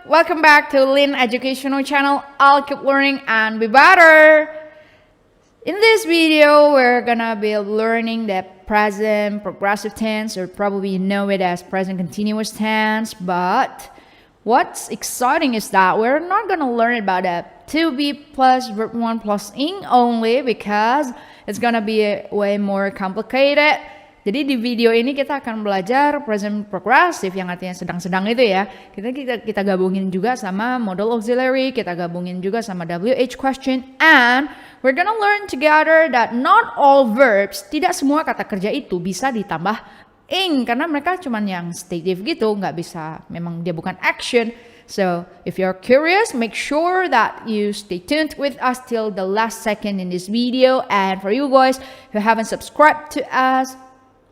welcome back to Lin Educational Channel. I'll keep learning and be better. In this video, we're gonna be learning the present progressive tense, or probably you know it as present continuous tense. But what's exciting is that we're not gonna learn about the to be plus verb 1 plus ing only, because it's gonna be way more complicated. Jadi di video ini kita akan belajar present progressive yang artinya sedang-sedang itu ya. Kita gabungin juga sama modal auxiliary, kita gabungin juga sama WH question, and we're gonna learn together that not all verbs, tidak semua kata kerja itu bisa ditambah ing, karena mereka cuman yang stative gitu, nggak bisa, memang dia bukan action. So if you're curious, make sure that you stay tuned with us till the last second in this video. And for you guys who haven't subscribed to us,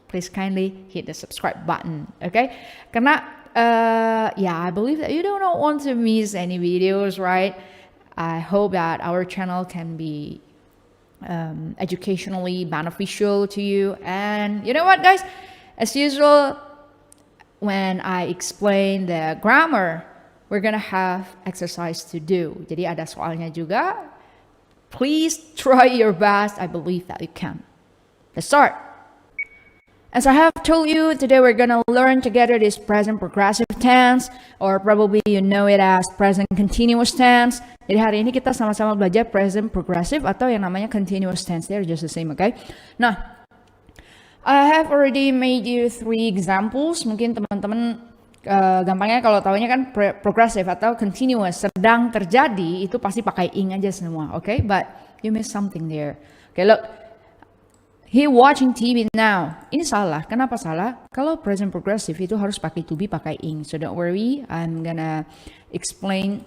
please kindly hit the subscribe button, okay? Karena, I believe that you don't want to miss any videos, right? I hope that our channel can be educationally beneficial to you. And you know what, guys? As usual, when I explain the grammar, we're gonna have exercise to do. Jadi ada soalnya juga. Please try your best. I believe that you can. Let's start. As I have told you, today we're gonna learn together this present progressive tense, or probably you know it as present continuous tense. Jadi hari ini kita sama-sama belajar present progressive atau yang namanya continuous tense. They're just the same, okay? Nah, I have already made you 3 examples. Mungkin teman-teman gampangnya kalau tahunya kan progressive atau continuous, sedang terjadi, itu pasti pakai ing aja semua, okay? But you missed something there. Okay, look. He watching TV now. Ini salah. Kenapa salah? Kalau present progressive itu harus pakai to be, pakai ing. So don't worry. I'm gonna explain.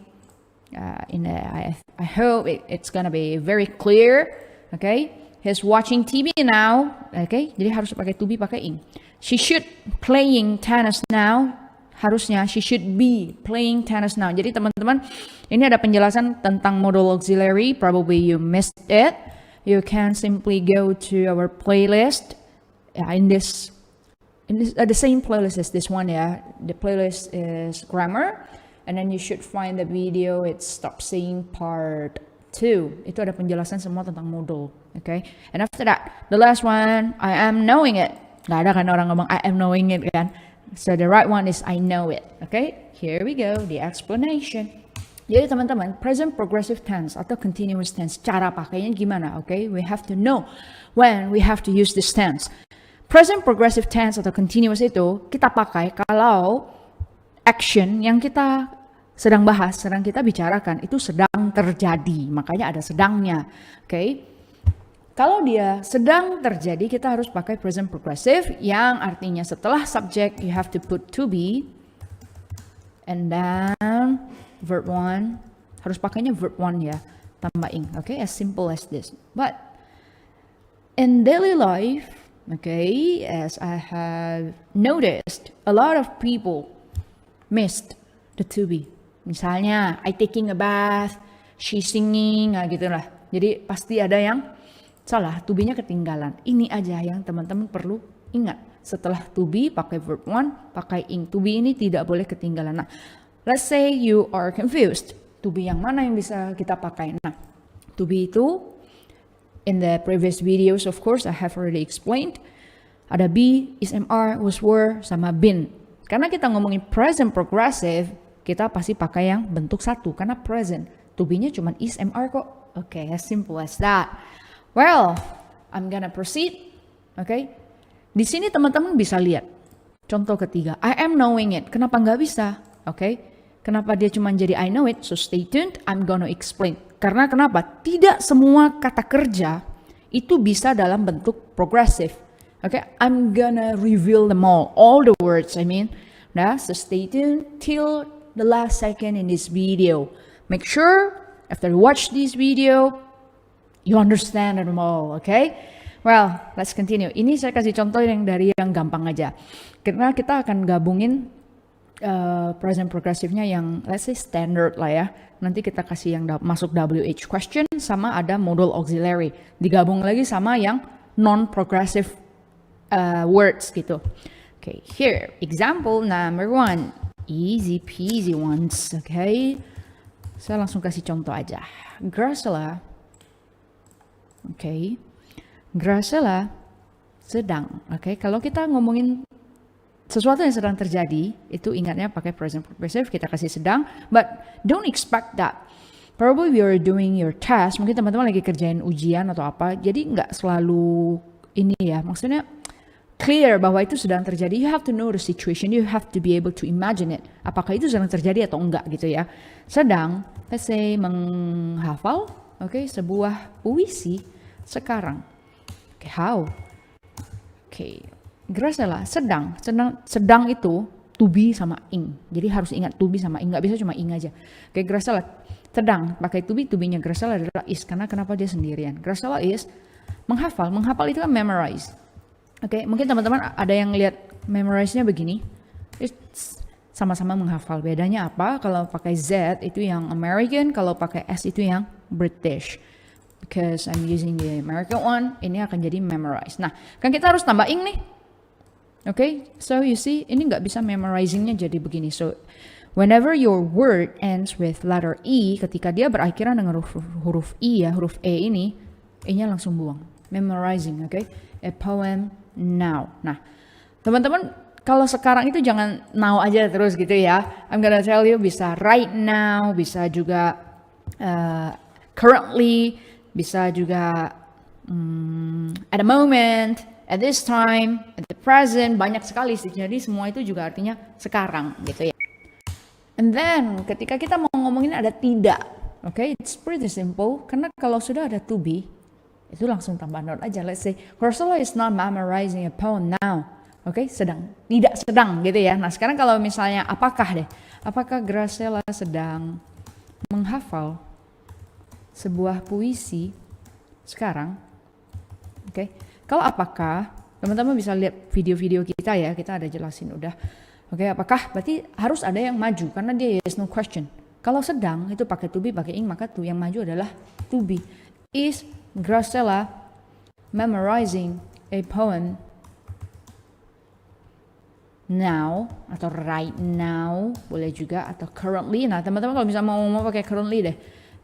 I hope it's gonna be very clear. Okay. He's watching TV now. Okay. Jadi harus pakai to be, pakai ing. She should playing tennis now. Harusnya she should be playing tennis now. Jadi teman-teman, ini ada penjelasan tentang modal auxiliary. Probably you missed it. You can simply go to our playlist in this the same playlist as this one, yeah. The playlist is grammar, and then you should find the video. It's Stop Saying Part 2. Itu ada penjelasan semua tentang modal, okay? And after that, the last one, I am knowing it. Gak ada kan orang ngomong I am knowing it kan? So the right one is I know it, okay? Here we go, the explanation. Jadi teman-teman, present progressive tense atau continuous tense, cara pakainya gimana, okay? We have to know when we have to use this tense. Present progressive tense atau continuous itu kita pakai kalau action yang kita sedang bahas, sedang kita bicarakan itu sedang terjadi. Makanya ada sedangnya, okay? Kalau dia sedang terjadi, kita harus pakai present progressive yang artinya setelah subject you have to put to be, and then verb 1, harus pakainya verb 1 ya, tambah ing, okay? As simple as this. But in daily life, okay, as I have noticed, a lot of people missed the to be. Misalnya, I taking a bath, she singing, gitu lah. Jadi pasti ada yang salah, to be-nya ketinggalan. Ini aja yang teman-teman perlu ingat. Setelah to be, pakai verb 1, pakai ing. To be ini tidak boleh ketinggalan. Nah, let's say you are confused. To be yang mana yang bisa kita pakai? Nah, to be itu, in the previous videos, of course, I have already explained. Ada be, is, am, are, was, were, sama been. Karena kita ngomongin present progressive, kita pasti pakai yang bentuk satu. Karena present. To be-nya cuma is, am, are kok. Okay, as simple as that. Well, I'm gonna proceed. Okay. Di sini teman-teman bisa lihat. Contoh ketiga, I am knowing it. Kenapa nggak bisa? Okay. Kenapa dia cuma jadi I know it? So stay tuned, I'm gonna explain. Karena kenapa? Tidak semua kata kerja itu bisa dalam bentuk progressive. Okay, I'm gonna reveal them all the words, I mean. Nah, so stay tuned till the last second in this video. Make sure after you watch this video, you understand them all, okay? Well, let's continue. Ini saya kasih contoh yang dari yang gampang aja. Karena kita akan gabungin present progressive-nya yang let's say standard lah ya. Nanti kita kasih yang masuk WH question sama ada modal auxiliary. Digabung lagi sama yang non-progressive words gitu. Okay, here example number 1. Easy peasy ones, okay? Saya langsung kasih contoh aja. Graciela, okay? Graciela sedang, okay? Kalau kita ngomongin sesuatu yang sedang terjadi, itu ingatnya pakai present progressive, kita kasih sedang, but don't expect that. Probably we are doing your test, mungkin teman-teman lagi kerjain ujian atau apa, jadi nggak selalu ini ya, maksudnya clear bahwa itu sedang terjadi. You have to know the situation, you have to be able to imagine it. Apakah itu sedang terjadi atau enggak gitu ya. Sedang, let's say menghafal, okay, sebuah puisi sekarang. Okay, how? Okay. Graciela sedang itu to be sama ing. Jadi harus ingat to be sama ing, nggak bisa cuma ing aja. Kayak Graciela sedang pakai to be-nya Graciela adalah is, karena kenapa dia sendirian. Graciela is menghafal itu kan memorize. Oke, mungkin teman-teman ada yang lihat memorize-nya begini. It's sama-sama menghafal. Bedanya apa? Kalau pakai Z itu yang American, kalau pakai S itu yang British. Because I'm using the American one, ini akan jadi memorize. Nah, kan kita harus tambah ing nih. Okay, so you see, ini nggak bisa memorizingnya jadi begini. So, whenever your word ends with letter E, ketika dia berakhiran dengan huruf I ya, huruf E ini, E-nya langsung buang. Memorizing, okay? A poem now. Nah, teman-teman, kalau sekarang itu jangan now aja terus gitu ya. I'm gonna tell you, bisa right now, bisa juga currently, bisa juga at the moment, at this time, at the present, banyak sekali sih. Jadi semua itu juga artinya sekarang gitu ya. And then ketika kita mau ngomongin ada tidak, okay, it's pretty simple. Karena kalau sudah ada to be, itu langsung tambah not aja. Let's say, Graciela is not memorizing a poem now. Okay, tidak sedang gitu ya. Nah sekarang kalau misalnya apakah deh? Apakah Graciela sedang menghafal sebuah puisi sekarang? Okay. Kalau apakah, teman-teman bisa lihat video-video kita ya, kita ada jelasin udah. Oke, apakah berarti harus ada yang maju karena dia yes no question. Kalau sedang itu pakai to be, pakai ing, maka tuh yang maju adalah to be. Is Graciela memorizing a poem now atau right now, boleh juga, atau currently. Nah, teman-teman kalau bisa mau pakai currently deh.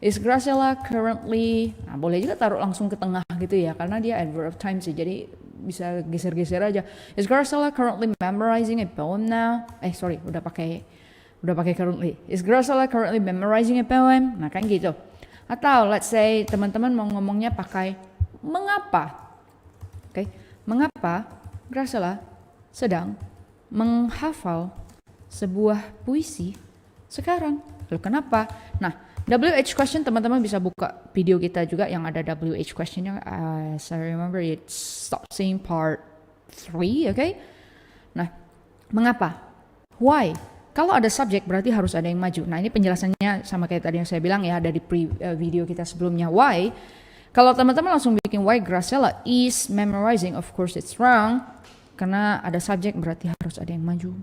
Is Graciela currently, nah boleh juga taruh langsung ke tengah gitu ya, karena dia adverb of time sih, jadi bisa geser-geser aja. Is Graciela currently memorizing a poem now? Udah pakai currently. Is Graciela currently memorizing a poem? Nah kan gitu. Atau let's say teman-teman mau ngomongnya pakai mengapa. Oke, mengapa Graciela sedang menghafal sebuah puisi sekarang? Lalu kenapa? Nah, WH question teman-teman bisa buka video kita juga yang ada WH questionnya. As I remember it's stop saying part 3, okay? Nah, mengapa? Why? Kalau ada subjek berarti harus ada yang maju. Nah, ini penjelasannya sama kayak tadi yang saya bilang ya, ada di video kita sebelumnya. Why? Kalau teman-teman langsung bikin why Graciela is memorizing, of course it's wrong. Karena ada subjek berarti harus ada yang maju.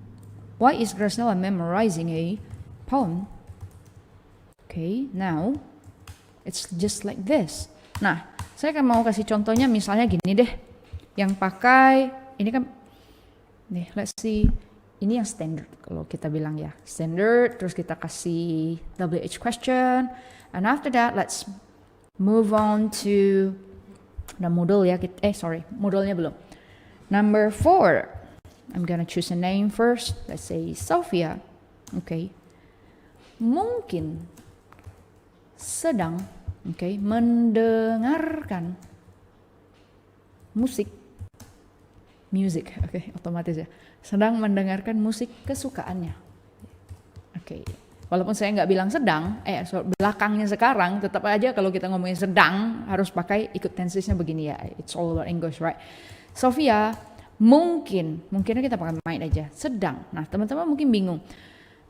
Why is Graciela memorizing a poem? Okay, now it's just like this. Nah, saya akan mau kasih contohnya misalnya gini deh. Yang pakai, ini kan, nih let's see. Ini yang standard kalau kita bilang ya. Standard, terus kita kasih WH question. And after that, let's move on to, ada modal ya. Modalnya belum. Number 4, I'm gonna choose a name first. Let's say Sophia. Okay. Mungkin sedang, okay, mendengarkan music, okay, otomatis ya. Sedang mendengarkan musik kesukaannya. Okay. Walaupun saya nggak bilang sedang, belakangnya sekarang, tetap aja kalau kita ngomongin sedang harus pakai ikut tensesnya begini ya. It's all about English, right? Sophia mungkinnya kita pakai might aja. Sedang. Nah, teman-teman mungkin bingung.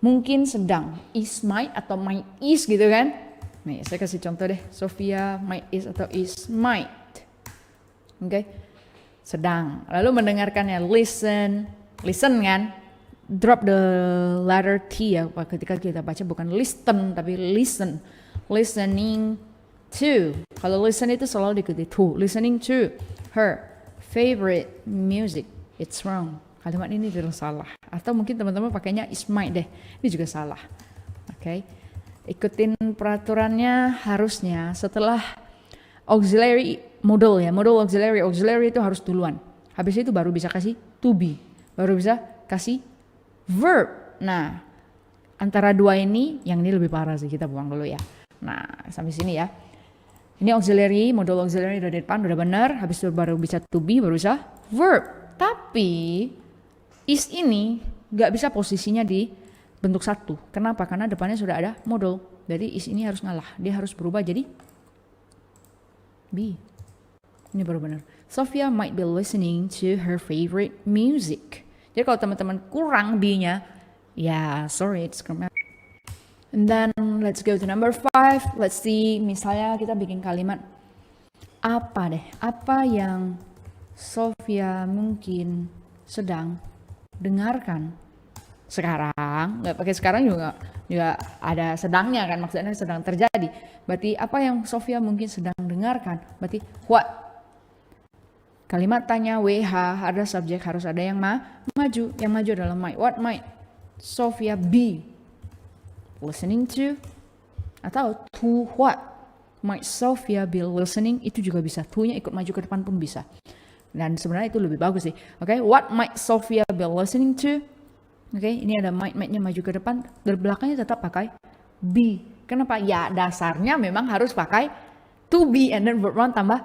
Mungkin sedang is might atau might is gitu kan? Nih, saya kasih contoh deh. Sophia might is atau is might. Oke. Sedang. Lalu mendengarkannya listen kan? Drop the letter T ya. Ketika kita baca bukan listen tapi listen. Listening to. Kalau listen itu selalu diikuti to. Listening to her favorite music. It's wrong. Kalimat ini adalah salah. Atau mungkin teman-teman pakainya is might deh. Ini juga salah. Oke. Ikutin peraturannya harusnya setelah auxiliary modal ya. Modal auxiliary itu harus duluan. Habis itu baru bisa kasih to be. Baru bisa kasih verb. Nah, antara dua ini, yang ini lebih parah sih, kita buang dulu ya. Nah, sampai sini ya. Ini auxiliary, modal auxiliary udah di depan, udah benar. Habis itu baru bisa to be, baru bisa verb. Tapi is ini nggak bisa posisinya di bentuk satu. Kenapa? Karena depannya sudah ada modal. Jadi is ini harus ngalah. Dia harus berubah jadi be. Ini baru benar. Sophia might be listening to her favorite music. Jadi kalau teman-teman kurang be-nya, ya sorry, it's grammar. And then let's go to number 5. Let's see, misalnya kita bikin kalimat apa deh? Apa yang Sophia mungkin sedang dengarkan sekarang? Nggak pakai sekarang juga ada sedangnya kan, maksudnya sedang terjadi. Berarti apa yang Sophia mungkin sedang dengarkan? Berarti what? Kalimat tanya WH, ada subjek, harus ada yang maju. Yang maju adalah might. What might Sophia be listening to? Atau to what might Sophia be listening? Itu juga bisa. To-nya ikut maju ke depan pun bisa. Dan sebenarnya itu lebih bagus sih. Oke, what might Sophia be listening to? Oke, ini ada might-nya maju ke depan. Dari belakangnya tetap pakai be. Kenapa? Ya dasarnya memang harus pakai to be and then verb 1 tambah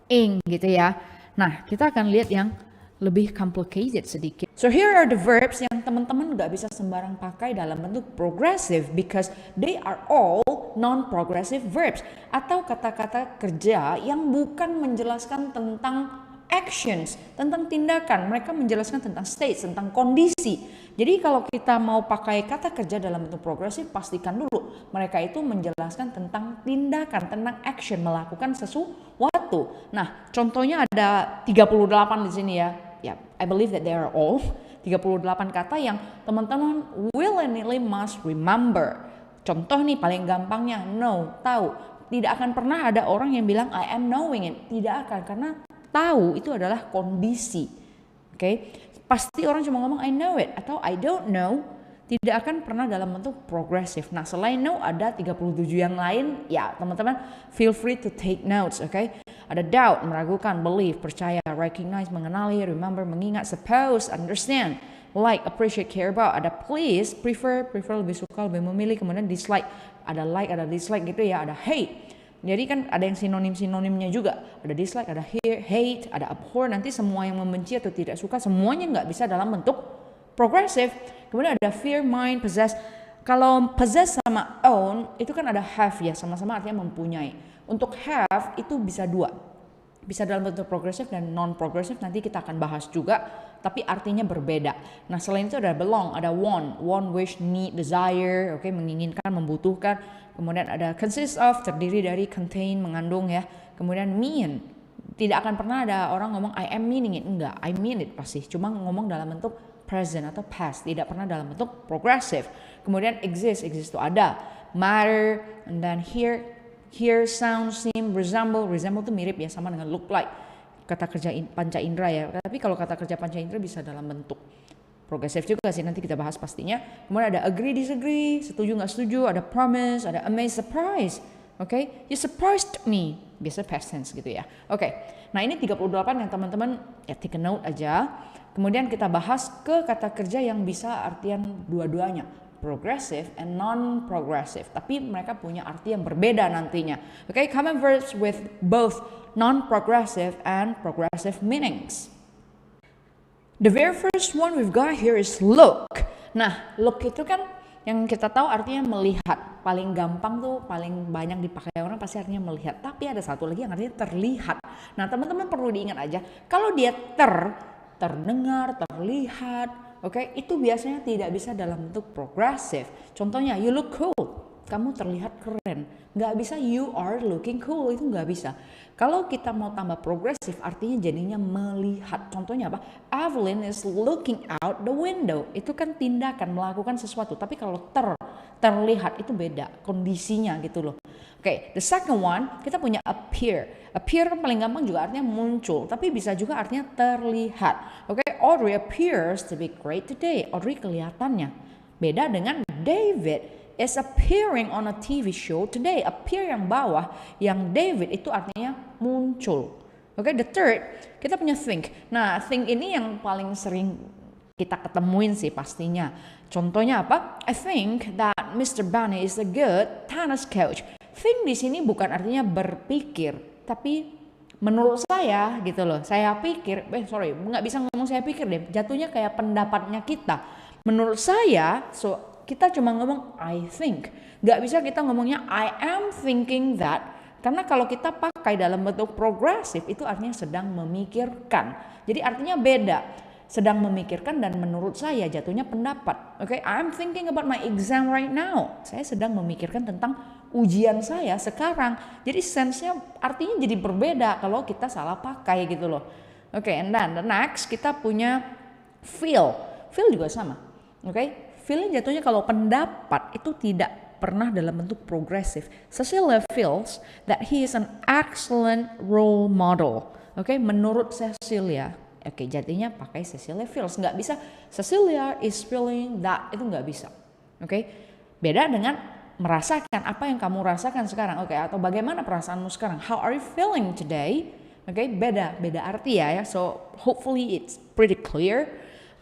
ing gitu ya. Nah, kita akan lihat yang lebih complicated sedikit. So here are the verbs yang teman-teman nggak bisa sembarang pakai dalam bentuk progressive because they are all non-progressive verbs. Atau kata-kata kerja yang bukan menjelaskan tentang actions, tentang tindakan. Mereka menjelaskan tentang states, tentang kondisi. Jadi kalau kita mau pakai kata kerja dalam bentuk progresif, pastikan dulu mereka itu menjelaskan tentang tindakan, tentang action, melakukan sesuatu. Nah, contohnya ada 38 di sini ya. Ya, I believe that they are all 38 kata yang teman-teman willingly must remember. Contoh nih paling gampangnya, know, tahu. Tidak akan pernah ada orang yang bilang I am knowing it. Tidak akan, karena tahu itu adalah kondisi. Oke, pasti orang cuma ngomong I know it atau I don't know. Tidak akan pernah dalam bentuk progresif. Nah, selain know ada 37 yang lain. Ya, teman-teman feel free to take notes, oke? Ada doubt, meragukan, believe, percaya, recognize, mengenali, remember, mengingat, suppose, understand, like, appreciate, care about. Ada please, prefer lebih suka, lebih memilih, kemudian dislike. Ada like, ada dislike gitu ya, ada hate. Jadi kan ada yang sinonim-sinonimnya juga. Ada dislike, ada hate, ada abhor. Nanti semua yang membenci atau tidak suka semuanya nggak bisa dalam bentuk progressive. Kemudian ada fear, mind, possess. Kalau possess sama own itu kan ada have ya, sama-sama artinya mempunyai. Untuk have itu bisa dua. Bisa dalam bentuk progressive dan non-progressive, nanti kita akan bahas juga. Tapi artinya berbeda. Nah, selain itu ada belong, ada want, wish, need, desire, oke, menginginkan, membutuhkan. Kemudian ada consist of, terdiri dari, contain, mengandung ya. Kemudian mean, tidak akan pernah ada orang ngomong I am meaning it, enggak, I mean it pasti. Cuma ngomong dalam bentuk present atau past, tidak pernah dalam bentuk progressive. Kemudian exist itu ada. Matter, and then hear, sound, seem, resemble itu mirip ya, sama dengan look like. Kata kerja panca indera ya. Tapi kalau kata kerja panca indera bisa dalam bentuk progresif juga sih, nanti kita bahas pastinya. Kemudian ada agree, disagree, setuju nggak setuju, ada promise, ada amaze, surprise. Oke, you surprised me, biasa past tense gitu ya. Oke, nah ini 38 yang teman-teman ya take a note aja. Kemudian kita bahas ke kata kerja yang bisa artian dua-duanya, progressive and non-progressive. Tapi mereka punya arti yang berbeda nantinya. Oke, common verbs with both non-progressive and progressive meanings. The very first one we've got here is look. Nah, look itu kan yang kita tahu artinya melihat. Paling gampang tuh, paling banyak dipakai orang pasti artinya melihat. Tapi ada satu lagi yang artinya terlihat. Nah, teman-teman perlu diingat aja, kalau dia terdengar, terlihat, oke, itu biasanya tidak bisa dalam bentuk progressive. Contohnya, you look cool, kamu terlihat keren. Nggak bisa you are looking cool, itu nggak bisa. Kalau kita mau tambah progresif, artinya jadinya melihat. Contohnya apa? Evelyn is looking out the window. Itu kan tindakan, melakukan sesuatu. Tapi kalau terlihat itu beda kondisinya gitu loh. Oke, the second one, kita punya appear. Appear kan paling gampang juga artinya muncul, tapi bisa juga artinya terlihat. Oke, Audrey appears to be great today. Audrey kelihatannya. Beda dengan David is appearing on a TV show today. Appear yang bawah, yang David itu artinya muncul. Oke, the third, kita punya think. Nah, think ini yang paling sering kita ketemuin sih pastinya. Contohnya apa? I think that Mr. Bunny is a good tennis coach. Think di sini bukan artinya berpikir, tapi menurut saya gitu loh. Saya pikir, nggak bisa ngomong saya pikir deh. Jatuhnya kayak pendapatnya kita. Menurut saya, so kita cuma ngomong I think. Nggak bisa kita ngomongnya I am thinking that. Karena kalau kita pakai dalam bentuk progresif itu artinya sedang memikirkan. Jadi artinya beda. Sedang memikirkan dan menurut saya jatuhnya pendapat. Oke, I'm thinking about my exam right now. Saya sedang memikirkan tentang ujian saya sekarang. Jadi sense-nya artinya jadi berbeda kalau kita salah pakai gitu loh. Oke, and then the next kita punya feel. Feel juga sama. Oke, feeling jatuhnya kalau pendapat itu tidak pernah dalam bentuk progresif. Cecilia feels that he is an excellent role model. Oke, menurut Cecilia. Oke, jadinya pakai Cecilia feels. Nggak bisa Cecilia is feeling that, itu nggak bisa. Oke, beda dengan merasakan apa yang kamu rasakan sekarang. Oke, atau bagaimana perasaanmu sekarang. How are you feeling today? Oke, beda arti ya. So hopefully it's pretty clear.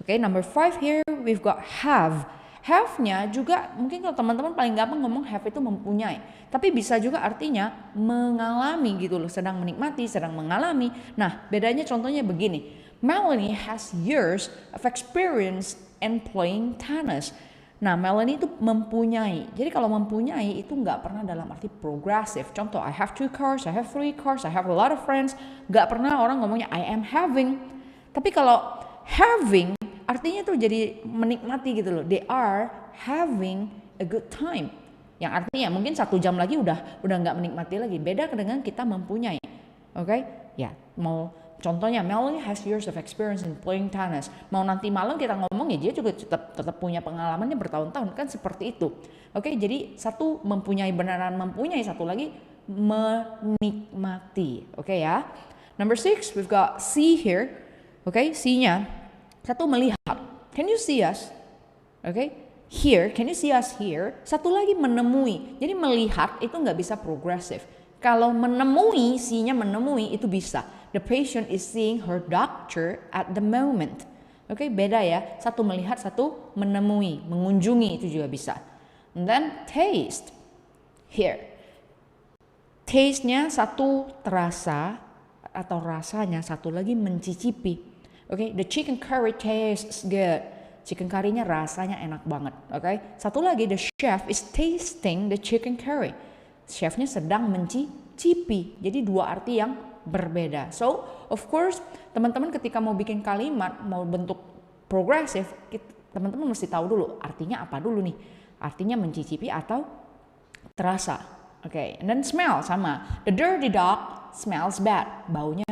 Oke, number 5 here we've got have. Have-nya juga mungkin kalau teman-teman paling gampang ngomong have itu mempunyai. Tapi bisa juga artinya mengalami gitu loh. Sedang menikmati, sedang mengalami. Nah, bedanya contohnya begini. Melanie has years of experience in playing tennis. Nah, Melanie itu mempunyai. Jadi kalau mempunyai itu nggak pernah dalam arti progresif. Contoh, I have 2 cars, I have 3 cars, I have a lot of friends. Nggak pernah orang ngomongnya I am having. Tapi kalau having artinya tuh jadi menikmati gitu loh. They are having a good time. Yang artinya mungkin 1 jam lagi udah nggak menikmati lagi. Beda dengan kita mempunyai. Oke? Ya, mau contohnya Melanie has years of experience in playing tennis. Mau nanti malam kita ngomong ya dia juga tetap punya pengalamannya bertahun-tahun kan seperti itu. Oke, jadi satu mempunyai beneran mempunyai, satu lagi menikmati. Oke ya. Number 6 we've got see here. Oke, see-nya satu melihat. Can you see us? Oke. Here, can you see us here? Satu lagi menemui. Jadi melihat itu nggak bisa progresif. Kalau menemui, see-nya menemui itu bisa. The patient is seeing her doctor at the moment. Oke, beda ya. Satu melihat, satu menemui, mengunjungi itu juga bisa. And then taste. Here. Taste-nya satu terasa atau rasanya, satu lagi mencicipi. Oke, the chicken curry tastes good. Chicken curry-nya rasanya enak banget. Oke, satu lagi the chef is tasting the chicken curry. Chefnya sedang mencicipi. Jadi 2 arti yang berbeda. So, of course, teman-teman ketika mau bikin kalimat, mau bentuk progresif, teman-teman mesti tahu dulu artinya apa dulu nih. Artinya mencicipi atau terasa. Oke, and then smell sama. The dirty dog smells bad. Baunya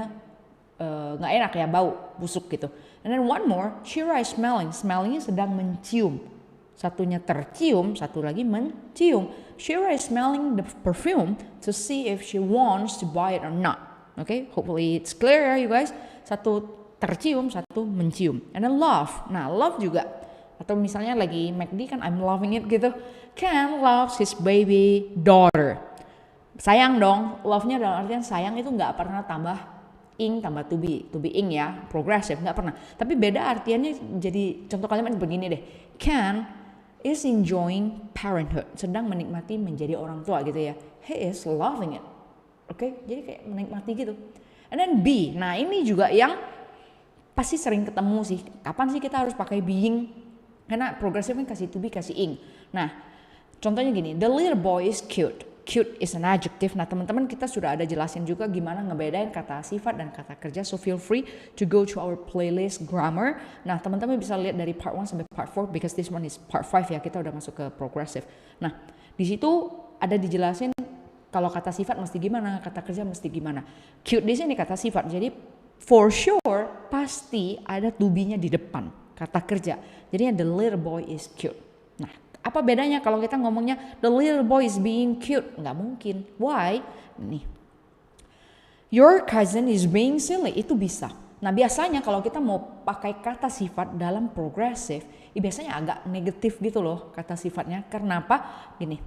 nggak enak ya, bau busuk gitu. And then one more, Shira is smelling. Smellingnya sedang mencium. Satunya tercium, satu lagi mencium. Shira is smelling the perfume to see if she wants to buy it or not. Okay, hopefully it's clear ya you guys. Satu tercium, satu mencium. And then love. Nah, love juga. Atau misalnya lagi McD kan I'm loving it gitu. Ken loves his baby daughter. Sayang dong. Love-nya dalam artian sayang itu nggak pernah tambah ing tambah to be ing ya, progresif nggak pernah. Tapi beda artiannya. Jadi contoh kalimat begini deh. Ken is enjoying parenthood, sedang menikmati menjadi orang tua gitu ya. He is loving it. Oke, jadi kayak menikmati gitu. And then be. Nah, ini juga yang pasti sering ketemu sih. Kapan sih kita harus pakai being? Karena progresif kan kasih to be, kasih ing. Nah, contohnya gini, the little boy is cute. Cute is an adjective. Nah, teman-teman kita sudah ada jelasin juga gimana ngebedain kata sifat dan kata kerja. So feel free to go to our playlist grammar. Nah, teman-teman bisa lihat dari part 1 sampai part 4 because this one is part 5 ya. Kita udah masuk ke progressive. Nah, di situ ada dijelasin kalau kata sifat mesti gimana, kata kerja mesti gimana. Cute di sini kata sifat. Jadi for sure pasti ada to be-nya di depan kata kerja. Jadi the little boy is cute. Nah, apa bedanya kalau kita ngomongnya the little boy is being cute? Nggak mungkin. Why? Nih. Your cousin is being silly. Itu bisa. Nah biasanya kalau kita mau pakai kata sifat dalam progressive, biasanya agak negatif gitu loh kata sifatnya. Karena apa? Gini,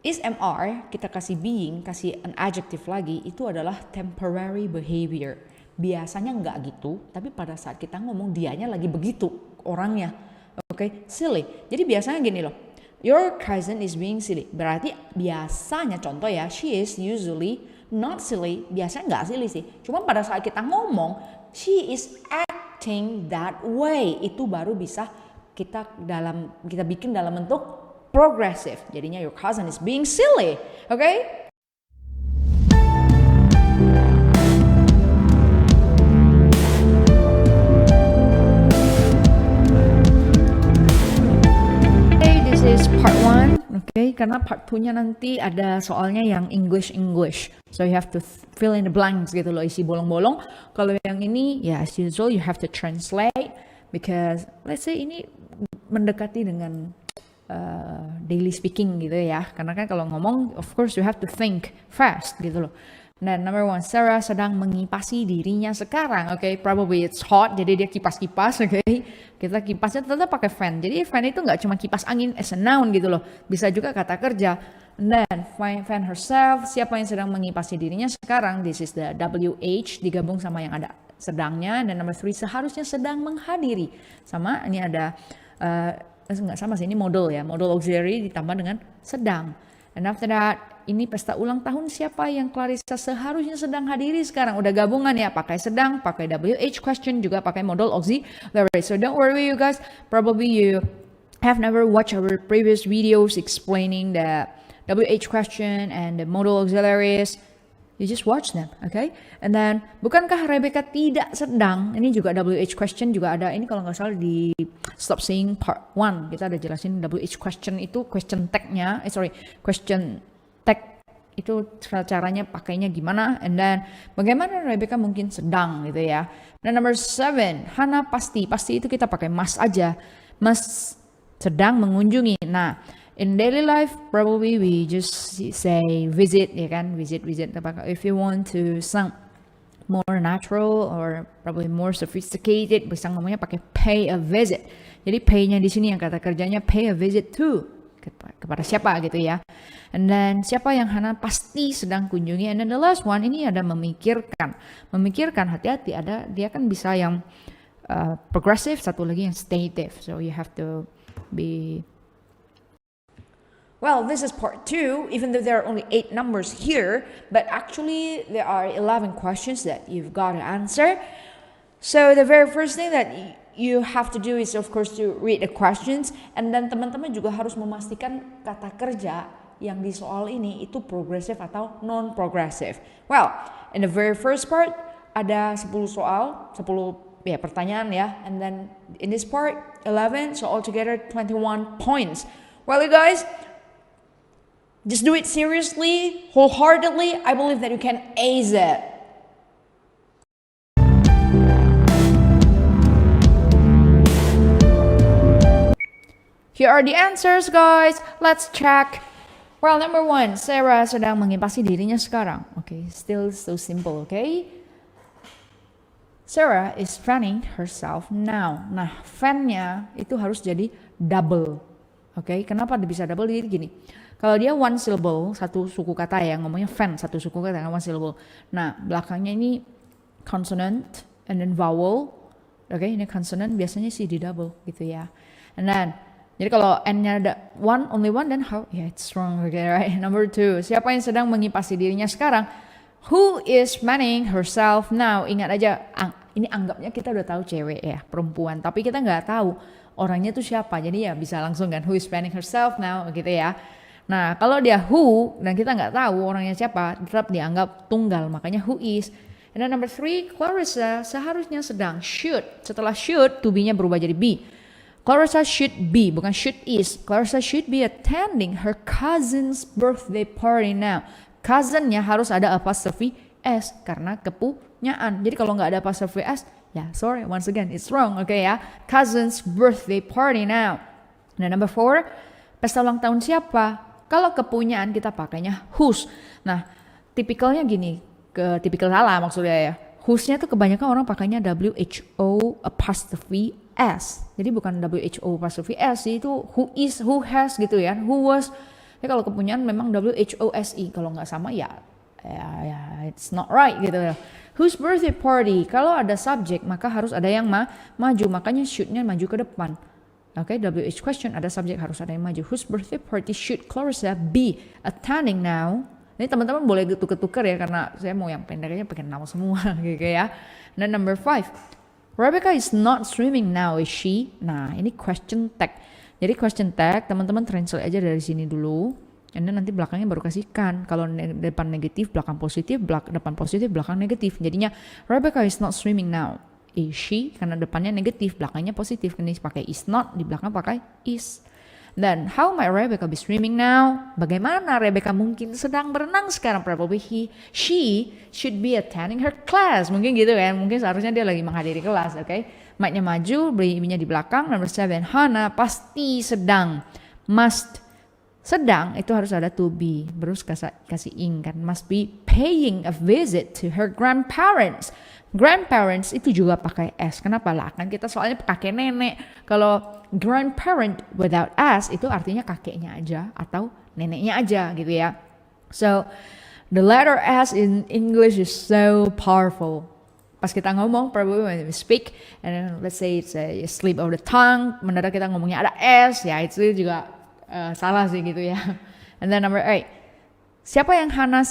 is MR kita kasih being, kasih an adjective lagi, itu adalah temporary behavior. Biasanya nggak gitu, tapi pada saat kita ngomong dianya lagi begitu orangnya. Oke, silly. Jadi biasanya gini loh, your cousin is being silly. Berarti biasanya contoh ya, she is usually not silly. Biasanya nggak silly sih. Cuma pada saat kita ngomong, she is acting that way. Itu baru bisa kita bikin dalam bentuk progressive. Jadinya your cousin is being silly. Oke? Part 1, okay? Karena part 2-nya nanti ada soalnya yang English. So you have to fill in the blanks gitu loh, isi bolong-bolong. Kalau yang ini, ya as usual you have to translate because let's say ini mendekati dengan daily speaking gitu ya. Karena kan kalau ngomong, of course you have to think fast gitu loh. Dan number 1, Sarah sedang mengipasi dirinya sekarang. Okay, probably it's hot, jadi dia kipas-kipas. Okay, kita kipasnya tetap pakai fan. Jadi fan itu nggak cuma kipas angin as a noun gitu loh. Bisa juga kata kerja. Dan fan herself, siapa yang sedang mengipasi dirinya sekarang? This is the WH digabung sama yang ada sedangnya. Dan number 3, seharusnya sedang menghadiri. Sama, ini ada nggak sama sih, ini modal ya, modal auxiliary ditambah dengan sedang. And after that, ini pesta ulang tahun siapa yang Clarissa seharusnya sedang hadiri sekarang. Udah gabungan ya, pakai sedang, pakai WH question, juga pakai modal auxiliary. So don't worry you guys, probably you have never watched our previous videos explaining the WH question and the modal auxiliaries. You just watch them, okay? And then, bukankah Rebecca tidak sedang? Ini juga WH question juga ada. Ini kalau nggak salah di Stop Saying Part 1. Kita ada jelasin WH question itu question tag-nya. Question tag itu caranya pakainya gimana. And then, bagaimana Rebecca mungkin sedang gitu ya. Dan number 7, Hana pasti itu kita pakai must aja. Must sedang mengunjungi. Nah, in daily life, probably we just say visit, ya kan? Visit. If you want to sound more natural or probably more sophisticated, bisa ngomongnya pakai pay a visit. Jadi pay-nya di sini yang kata kerjanya pay a visit to. Kepada siapa gitu ya. And then siapa yang Hana pasti sedang kunjungi. And then the last one, ini ada memikirkan. Memikirkan, hati-hati, ada dia kan bisa yang progressive, satu lagi yang stative. So you have to be... Well, this is part 2, even though there are only 8 numbers here, but actually there are 11 questions that you've got to answer. So the very first thing that you have to do is of course to read the questions, and then teman-teman juga harus memastikan kata kerja yang di soal ini itu progressive atau non-progressive. Well, in the very first part ada 10 soal, 10 ya pertanyaan ya, and then in this part 11, so altogether 21 points. Well, you guys, just do it seriously, wholeheartedly. I believe that you can ace it. Here are the answers, guys. Let's check. Well, number 1, Sarah sedang mengipasi dirinya sekarang. Okay, still so simple, okay? Sarah is fanning herself now. Nah, fan-nya itu harus jadi double. Okay, kenapa bisa double? Jadi gini. Kalau dia one syllable, satu suku kata ya, ngomongnya fan, satu suku kata, one syllable. Nah, belakangnya ini consonant, and then vowel. Oke, ini consonant, biasanya sih di double gitu ya. And then, jadi kalau N-nya ada only one, then how? Yeah, it's wrong, okay, right? Number 2, siapa yang sedang mengipasi dirinya sekarang? Who is fanning herself now? Ingat aja, ini anggapnya kita udah tahu cewek ya, perempuan. Tapi kita nggak tahu orangnya tuh siapa. Jadi ya bisa langsung kan, who is fanning herself now, gitu ya. Nah, kalau dia who dan kita nggak tahu orangnya siapa, tetap dianggap tunggal, makanya who is. And then number 3, Clarissa seharusnya sedang. Should, setelah should, to be-nya berubah jadi be. Clarissa should be, bukan should is. Clarissa should be attending her cousin's birthday party now. Cousin-nya harus ada apostrophe s karena kepunyaan. Jadi kalau nggak ada apostrophe s, ya sorry, once again, it's wrong, okay ya. Cousin's birthday party now. Nah, number 4, pesta ulang tahun siapa? Kalau kepunyaan kita pakainya whose. Nah, tipikalnya gini, ke tipikal salah maksudnya ya. Whose-nya tuh kebanyakan orang pakainya WHO''S. Jadi bukan WHO''S sih, itu who is, who has gitu ya. Who was. Jadi kalau kepunyaan memang WHOSE. Kalau nggak sama ya it's not right gitu ya. Whose birthday party? Kalau ada subjek maka harus ada yang maju. Makanya should-nya maju ke depan. Oke, WH question ada subjek harus ada yang maju. Whose birthday party should Clarissa be attending now? Ini teman-teman boleh tuker-tuker ya karena saya mau yang pendeknya pakai nama semua gitu ya. Dan number 5. Rebecca is not swimming now, is she? Nah, ini question tag. Jadi question tag teman-teman translate aja dari sini dulu. And then nanti belakangnya baru kasihkan. Kalau depan negatif, belakang positif, depan positif, belakang negatif. Jadinya Rebecca is not swimming now. Is she? Karena depannya negatif, belakangnya positif. Ini pakai is not, di belakang pakai is. Dan how might Rebecca be swimming now? Bagaimana Rebecca mungkin sedang berenang sekarang? Probably she should be attending her class. Mungkin gitu kan. Mungkin seharusnya dia lagi menghadiri kelas, oke? Might-nya maju, be-nya di belakang. Number 7, Hannah pasti sedang. Must. Sedang itu harus ada to be. Terus kasih ing kan. Must be paying a visit to her grandparents. Grandparents itu juga pakai s. Kenapa lah? Kan kita soalnya kakek nenek. Kalau grandparent without s itu artinya kakeknya aja atau neneknya aja gitu ya. So the letter s in English is so powerful. Pas kita ngomong, probably when we speak, and then let's say it's a slip of the tongue, mendadak kita ngomongnya ada s, ya itu juga salah sih gitu ya. And then number 8. Siapa yang Hannah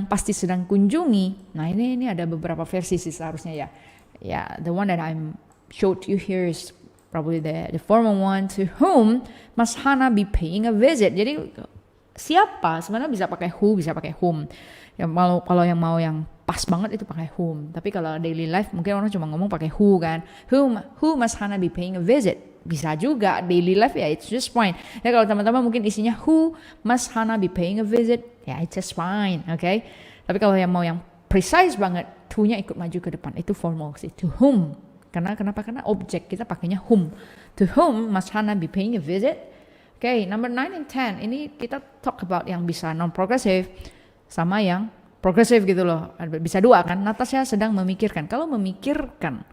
pasti sedang kunjungi? Nah ini ada beberapa versi sih seharusnya ya. Ya, the one that I'm showed you here is probably the formal one. To whom must Hannah be paying a visit? Jadi siapa? Sebenarnya bisa pakai who, bisa pakai whom. Ya, kalau yang mau yang pas banget itu pakai whom. Tapi kalau daily life mungkin orang cuma ngomong pakai who kan. Who must Hannah be paying a visit? Bisa juga daily life ya, it's just fine. Ya kalau teman-teman mungkin isinya who must Hannah be paying a visit, ya it's just fine, okay? Tapi kalau yang mau yang precise banget, to-nya ikut maju ke depan, itu formal sih. To whom? Kenapa? Karena objek kita pakainya whom. To whom must Hannah be paying a visit? Okay, number 9 and 10. Ini kita talk about yang bisa non-progressive sama yang progressive gitu loh. Bisa dua kan? Natasha sedang memikirkan. Kalau memikirkan,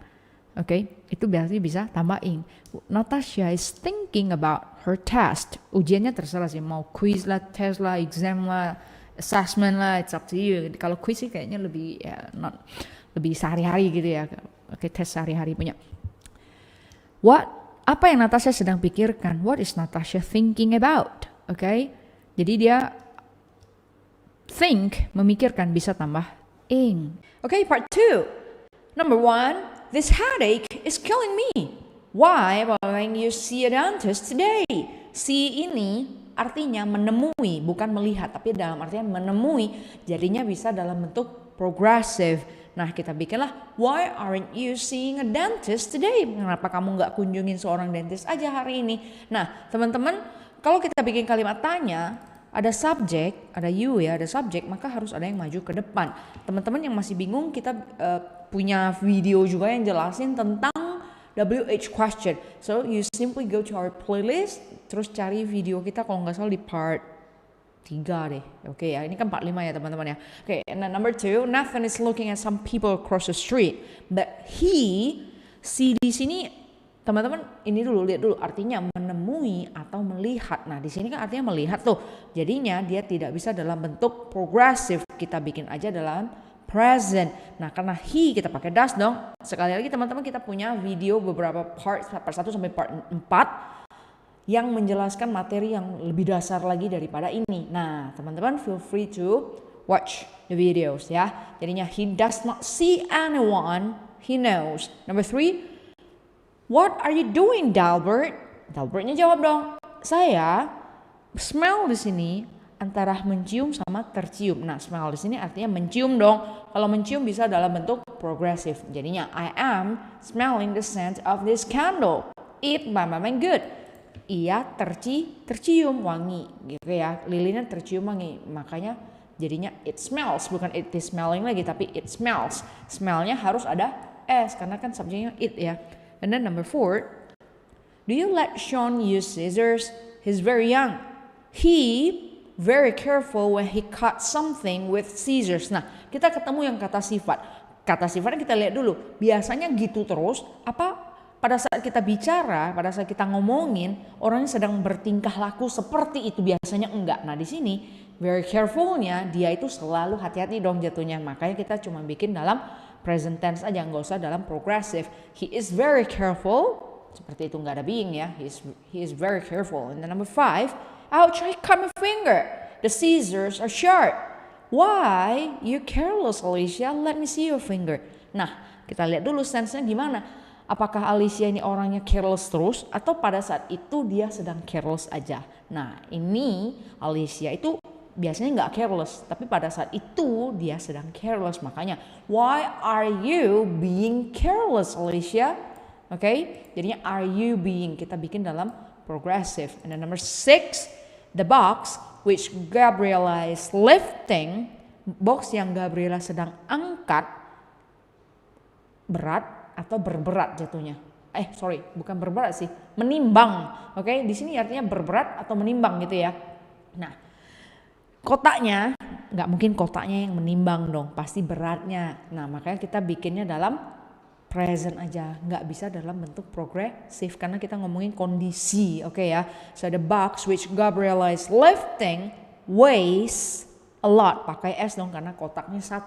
itu berarti bisa tambah ing. Natasha is thinking about her test. Ujiannya terserah sih, mau quiz lah, test lah, exam lah, assessment lah, it's up to you. Kalau quiz sih kayaknya lebih lebih sehari-hari gitu ya. Tes sehari-hari punya. Apa yang Natasha sedang pikirkan? What is Natasha thinking about? Jadi dia think, memikirkan bisa tambah ing. Part 2. Number 1. This headache is killing me. Why won't you see a dentist today? See ini artinya menemui, bukan melihat, tapi dalam artian menemui. Jadinya bisa dalam bentuk progressive. Nah kita bikinlah, why aren't you seeing a dentist today? Kenapa kamu nggak kunjungin seorang dentist aja hari ini? Nah teman-teman, kalau kita bikin kalimat tanya, ada subjek, ada you ya, ada subjek, maka harus ada yang maju ke depan. Teman-teman yang masih bingung, kita punya video juga yang jelasin tentang WH question. So you simply go to our playlist, terus cari video kita kalau nggak salah di part 3 deh. Ya, ini kan part 5 ya teman-teman ya. And then number 2, Nathan is looking at some people across the street. But see di sini teman-teman ini lihat dulu artinya menemui atau melihat. Nah di sini kan artinya melihat tuh. Jadinya dia tidak bisa dalam bentuk progressive. Kita bikin aja dalam present. Nah karena kita pakai does dong. Sekali lagi teman-teman kita punya video beberapa part 1 sampai part 4 yang menjelaskan materi yang lebih dasar lagi daripada ini. Nah teman-teman feel free to watch the videos ya. Jadinya he does not see anyone he knows. Number 3, what are you doing, Dalbert? Dalbertnya jawab dong. Saya smell di sini antara mencium sama tercium. Nah, smell di sini artinya mencium dong. Kalau mencium bisa dalam bentuk progressive. Jadinya I am smelling the scent of this candle. It memang good. Ia tercium wangi gitu ya. Lilinnya tercium wangi. Makanya jadinya it smells, bukan it is smelling lagi tapi it smells. Smellnya harus ada s karena kan subjeknya it ya. And then number 4, do you let Sean use scissors? He's very young. He very careful when he cut something with scissors. Nah, kita ketemu yang kata sifat. Kata sifatnya kita lihat dulu. Biasanya gitu terus, apa pada saat kita bicara, pada saat kita ngomongin, orangnya sedang bertingkah laku seperti itu, biasanya enggak. Nah, di sini very carefulnya dia itu selalu hati-hati dong jatuhnya. Makanya kita cuma bikin dalam present tense aja, nggak usah dalam progressive. He is very careful. Seperti itu nggak ada being ya. He is very careful. And then number 5, ouch, I cut my finger. The scissors are sharp. Why? You careless, Alicia. Let me see your finger. Nah, kita lihat dulu sense-nya gimana. Apakah Alicia ini orangnya careless terus atau pada saat itu dia sedang careless aja. Nah, ini Alicia itu biasanya nggak careless, tapi pada saat itu dia sedang careless. Makanya, why are you being careless, Alicia? Oke, jadinya are you being kita bikin dalam progressive. And then number 6, the box which Gabriela is lifting, box yang Gabriela sedang angkat, berat atau berberat jatuhnya. Bukan berberat sih, menimbang. Oke, di sini artinya berberat atau menimbang gitu ya. Nah, kotaknya nggak mungkin kotaknya yang menimbang dong, pasti beratnya. Nah, makanya kita bikinnya dalam present aja, nggak bisa dalam bentuk progressive karena kita ngomongin kondisi, oke ya. So the box which Gabriela is lifting weighs a lot, pakai S dong karena kotaknya 1.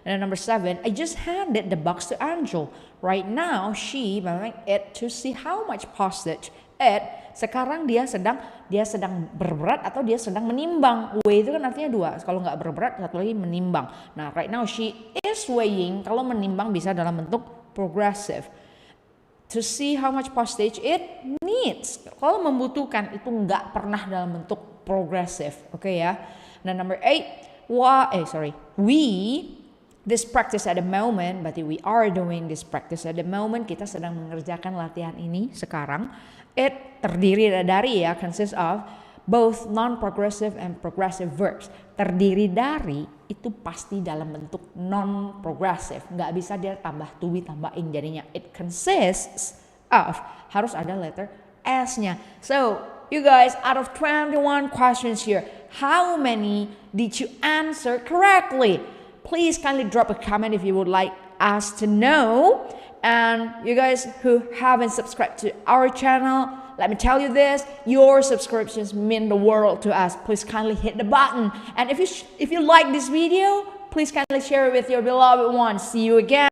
And then number 7, I just handed the box to Angel. Right now she measuring it to see how much postage it. Sekarang dia sedang berberat atau dia sedang menimbang. Weigh itu kan artinya 2. Kalau nggak berberat, satu lagi menimbang. Nah, right now she is weighing. Kalau menimbang bisa dalam bentuk progressive. To see how much postage it needs. Kalau membutuhkan itu nggak pernah dalam bentuk progressive. Oke ya. Nah, number 8, this practice at the moment, berarti we are doing this practice at the moment. Kita sedang mengerjakan latihan ini sekarang. It terdiri dari consists of both non-progressive and progressive verbs. Terdiri dari itu pasti dalam bentuk non-progressive. Nggak bisa dia tambah to be, tambah ing jadinya. It consists of, harus ada letter S-nya. So, you guys, out of 21 questions here, how many did you answer correctly? Please kindly drop a comment if you would like us to know. And you guys who haven't subscribed to our channel, let me tell you this, your subscriptions mean the world to us. Please kindly hit the button. And if you like this video, please kindly share it with your beloved ones. See you again.